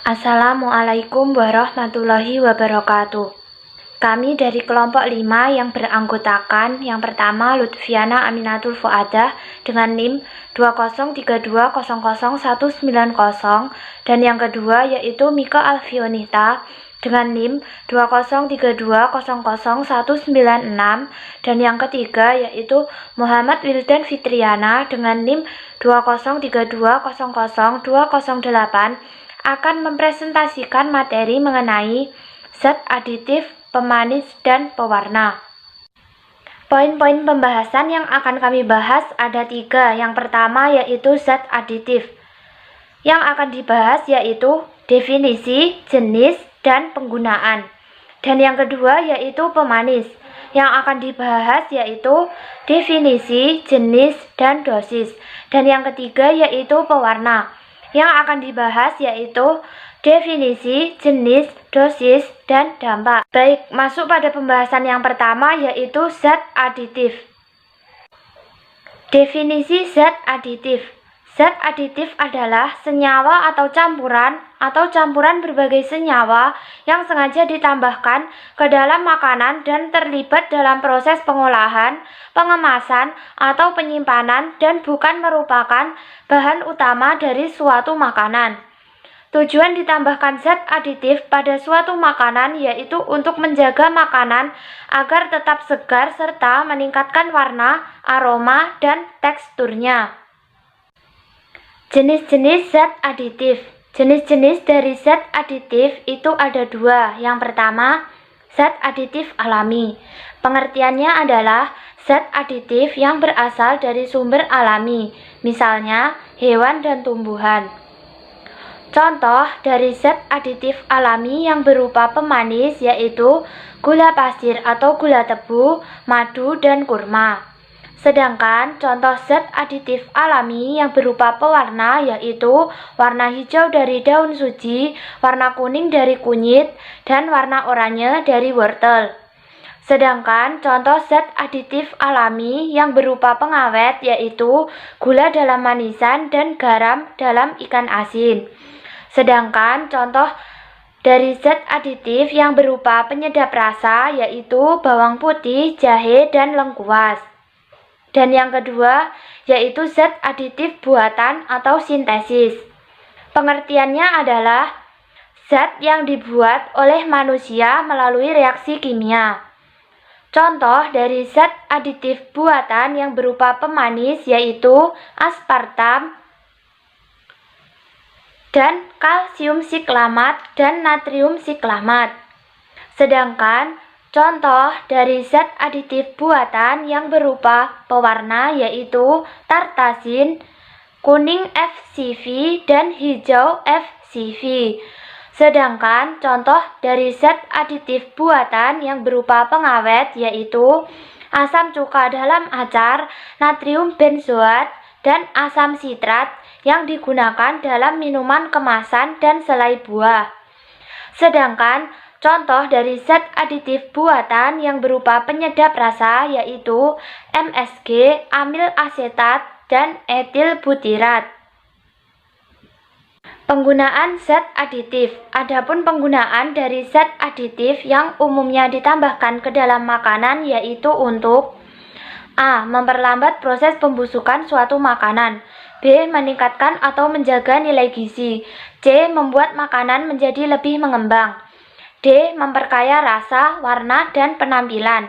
Assalamualaikum warahmatullahi wabarakatuh. Kami dari kelompok 5 yang beranggotakan yang pertama Lutfiana Aminatul Fuadah dengan NIM 203200190 dan yang kedua yaitu Mika Alfionita dengan NIM 203200196 dan yang ketiga yaitu Muhammad Wildan Fitriana dengan NIM 203200208 akan mempresentasikan materi mengenai zat aditif, pemanis, dan pewarna. Poin-poin pembahasan yang akan kami bahas ada 3. Yang pertama yaitu zat aditif. Yang akan dibahas yaitu definisi, jenis, dan penggunaan. Dan yang kedua yaitu pemanis. Yang akan dibahas yaitu definisi, jenis, dan dosis. Dan yang ketiga yaitu pewarna. Yang akan dibahas yaitu definisi, jenis, dosis, dan dampak. Baik, masuk pada pembahasan yang pertama yaitu zat aditif. Definisi zat aditif. Zat aditif adalah senyawa atau campuran berbagai senyawa yang sengaja ditambahkan ke dalam makanan dan terlibat dalam proses pengolahan, pengemasan, atau penyimpanan dan bukan merupakan bahan utama dari suatu makanan. Tujuan ditambahkan zat aditif pada suatu makanan yaitu untuk menjaga makanan agar tetap segar serta meningkatkan warna, aroma, dan teksturnya. Jenis-jenis zat aditif. Jenis-jenis dari zat aditif itu ada 2. Yang pertama, zat aditif alami. Pengertiannya adalah zat aditif yang berasal dari sumber alami, misalnya hewan dan tumbuhan. Contoh dari zat aditif alami yang berupa pemanis yaitu gula pasir atau gula tebu, madu, dan kurma. Sedangkan contoh zat aditif alami yang berupa pewarna yaitu warna hijau dari daun suji, warna kuning dari kunyit, dan warna oranye dari wortel. Sedangkan contoh zat aditif alami yang berupa pengawet yaitu gula dalam manisan dan garam dalam ikan asin. Sedangkan contoh dari zat aditif yang berupa penyedap rasa yaitu bawang putih, jahe, dan lengkuas. Dan yang kedua yaitu zat aditif buatan atau sintesis. Pengertiannya adalah zat yang dibuat oleh manusia melalui reaksi kimia. Contoh dari zat aditif buatan yang berupa pemanis yaitu aspartam dan kalsium siklamat dan natrium siklamat. Sedangkan contoh dari zat aditif buatan yang berupa pewarna yaitu tartasin, kuning FCV, dan hijau FCV. Sedangkan contoh dari zat aditif buatan yang berupa pengawet yaitu asam cuka dalam acar, natrium benzoat, dan asam sitrat yang digunakan dalam minuman kemasan dan selai buah. Sedangkan contoh dari zat aditif buatan yang berupa penyedap rasa yaitu MSG, amil asetat, dan etil butirat. Penggunaan zat aditif. Adapun penggunaan dari zat aditif yang umumnya ditambahkan ke dalam makanan yaitu untuk A. Memperlambat proses pembusukan suatu makanan. B. Meningkatkan atau menjaga nilai gizi. C. Membuat makanan menjadi lebih mengembang. D. Memperkaya rasa, warna, dan penampilan.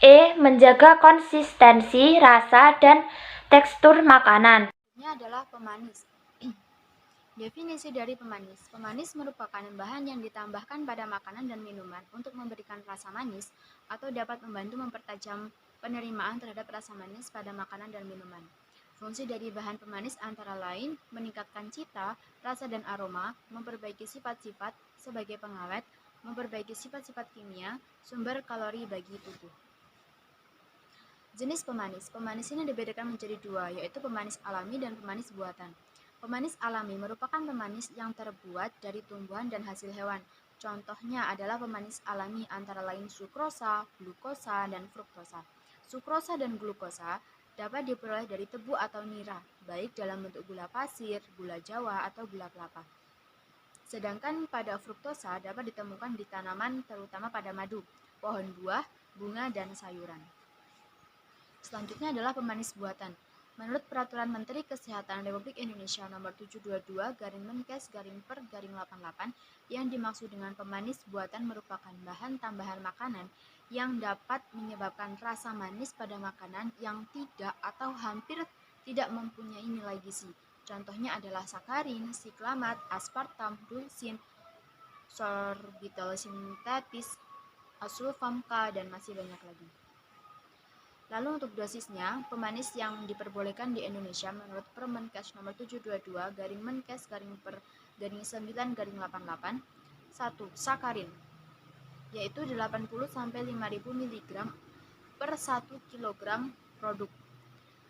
E. Menjaga konsistensi, rasa, dan tekstur makanan. Ini adalah pemanis. Definisi dari pemanis. Pemanis merupakan bahan yang ditambahkan pada makanan dan minuman untuk memberikan rasa manis atau dapat membantu mempertajam penerimaan terhadap rasa manis pada makanan dan minuman. Fungsi dari bahan pemanis antara lain meningkatkan cita, rasa, dan aroma, memperbaiki sifat-sifat sebagai pengawet, memperbaiki sifat-sifat kimia, sumber kalori bagi tubuh. Jenis pemanis. Pemanis ini dibedakan menjadi 2, yaitu pemanis alami dan pemanis buatan. Pemanis alami merupakan pemanis yang terbuat dari tumbuhan dan hasil hewan. Contohnya adalah pemanis alami antara lain sukrosa, glukosa, dan fruktosa. Sukrosa dan glukosa dapat diperoleh dari tebu atau nira, baik dalam bentuk gula pasir, gula jawa, atau gula kelapa. Sedangkan pada fruktosa dapat ditemukan di tanaman terutama pada madu, pohon buah, bunga, dan sayuran. Selanjutnya adalah pemanis buatan. Menurut Peraturan Menteri Kesehatan Republik Indonesia Nomor 722/Menkes/Per/88 yang dimaksud dengan pemanis buatan merupakan bahan tambahan makanan yang dapat menyebabkan rasa manis pada makanan yang tidak atau hampir tidak mempunyai nilai gizi. Contohnya adalah sakarin, siklamat, aspartam, dulsin, sorbitol sintetis, asulfam K, dan masih banyak lagi. Lalu untuk dosisnya, pemanis yang diperbolehkan di Indonesia menurut Permenkes nomor 722/Menkes/Per/9/88 1. Sakarin, yaitu 80 sampai 5000 mg per 1 kg produk.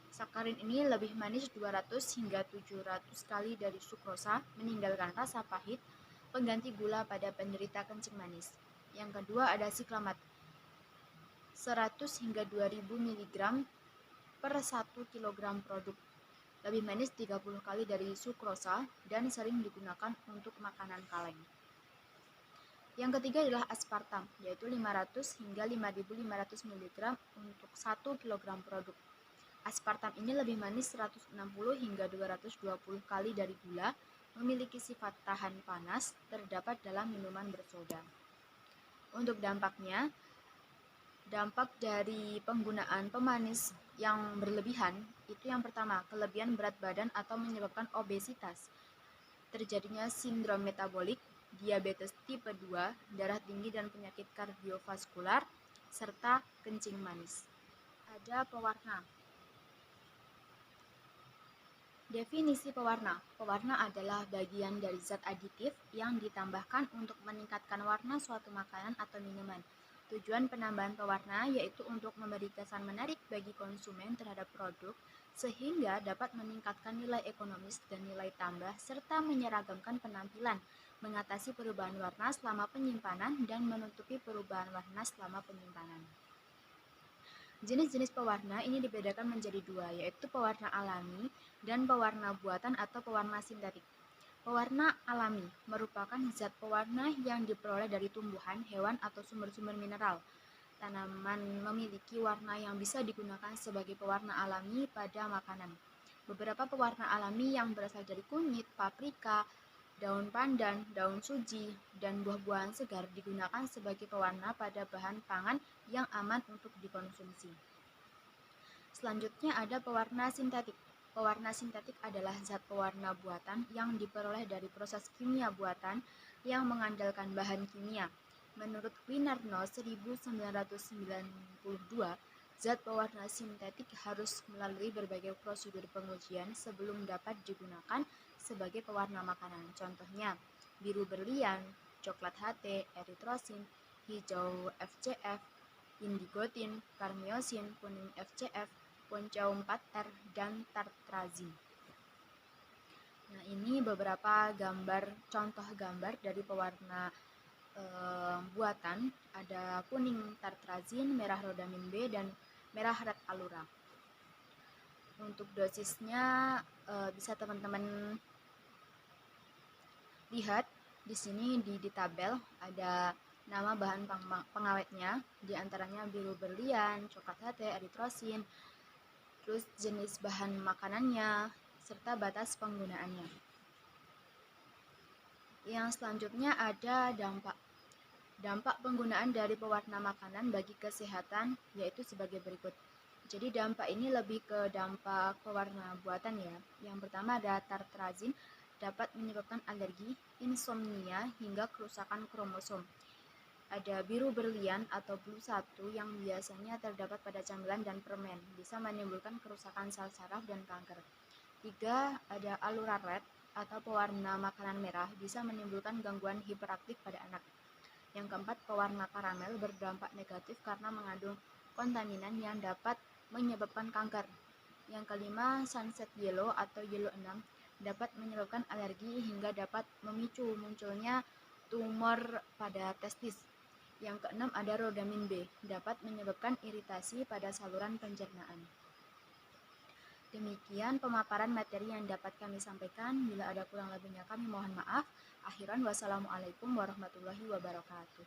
Sakarin ini lebih manis 200 hingga 700 kali dari sukrosa, meninggalkan rasa pahit, pengganti gula pada penderita kencing manis. Yang kedua ada siklamat, 100 hingga 2000 mg per 1 kg produk. Lebih manis 30 kali dari sukrosa dan sering digunakan untuk makanan kaleng. Yang ketiga adalah aspartam, yaitu 500 hingga 5500 mg untuk 1 kg produk. Aspartam ini lebih manis 160 hingga 220 kali dari gula, memiliki sifat tahan panas, terdapat dalam minuman bersoda. Untuk dampaknya, dampak dari penggunaan pemanis yang berlebihan itu yang pertama, kelebihan berat badan atau menyebabkan obesitas, terjadinya sindrom metabolik, diabetes tipe 2, darah tinggi dan penyakit kardiovaskular, serta kencing manis. Ada pewarna. Definisi pewarna. Pewarna adalah bagian dari zat aditif yang ditambahkan untuk meningkatkan warna suatu makanan atau minuman. Tujuan penambahan pewarna yaitu untuk memberi kesan menarik bagi konsumen terhadap produk sehingga dapat meningkatkan nilai ekonomis dan nilai tambah serta menyeragamkan penampilan, mengatasi perubahan warna selama penyimpanan dan menutupi perubahan warna selama penyimpanan. Jenis-jenis pewarna ini dibedakan menjadi dua, yaitu pewarna alami dan pewarna buatan atau pewarna sintetik. Pewarna alami merupakan zat pewarna yang diperoleh dari tumbuhan, hewan, atau sumber-sumber mineral. Tanaman memiliki warna yang bisa digunakan sebagai pewarna alami pada makanan. Beberapa pewarna alami yang berasal dari kunyit, paprika, daun pandan, daun suji, dan buah-buahan segar digunakan sebagai pewarna pada bahan pangan yang aman untuk dikonsumsi. Selanjutnya ada pewarna sintetik. Pewarna sintetik adalah zat pewarna buatan yang diperoleh dari proses kimia buatan yang mengandalkan bahan kimia. Menurut Winarno 1992, zat pewarna sintetik harus melalui berbagai prosedur pengujian sebelum dapat digunakan sebagai pewarna makanan. Contohnya, biru berlian, coklat HT, eritrosin, hijau FCF, indigotin, karmiosin, kuning FCF, poncau 4R, dan tartrazin. Nah, ini beberapa contoh gambar dari pewarna buatan. Ada kuning tartrazin, merah rhodamin B, dan merah red alura. Untuk dosisnya bisa teman-teman lihat di sini di tabel ada nama bahan pengawetnya, diantaranya biru berlian, coklat HT, eritrosin, terus jenis bahan makanannya, serta batas penggunaannya. Yang selanjutnya ada dampak. Dampak penggunaan dari pewarna makanan bagi kesehatan yaitu sebagai berikut. Jadi dampak ini lebih ke dampak pewarna buatan ya. Yang pertama ada tartrazin, dapat menyebabkan alergi, insomnia, hingga kerusakan kromosom. Ada biru berlian atau blue 1 yang biasanya terdapat pada camilan dan permen, bisa menimbulkan kerusakan sel saraf dan kanker. 3. Ada alura red atau pewarna makanan merah, bisa menimbulkan gangguan hiperaktif pada anak. Yang keempat, pewarna karamel berdampak negatif karena mengandung kontaminan yang dapat menyebabkan kanker. Yang kelima, sunset yellow atau yellow 6 dapat menyebabkan alergi hingga dapat memicu munculnya tumor pada testis. Yang keenam ada rhodamin B, dapat menyebabkan iritasi pada saluran pencernaan. Demikian pemaparan materi yang dapat kami sampaikan. Bila ada kurang lebihnya kami mohon maaf. Akhiran wassalamualaikum warahmatullahi wabarakatuh.